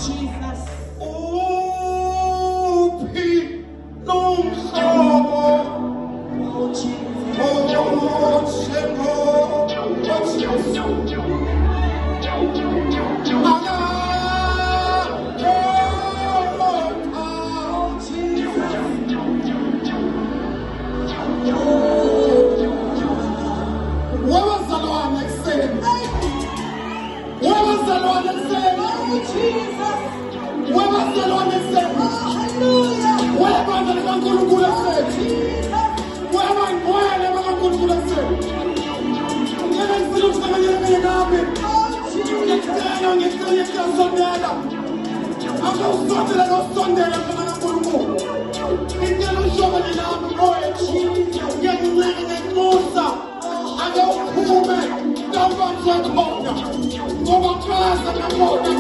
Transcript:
Jesus. Oh, Pete, no sorrow. Oh, Jesus. Oh, Where was the Lord next saying? Where was the Lord next saying? Oh, Jesus. Where was the Lord next saying? Hallelujah. Where was the Lord next saying? Jesus. Where was the Lord next saying? I'm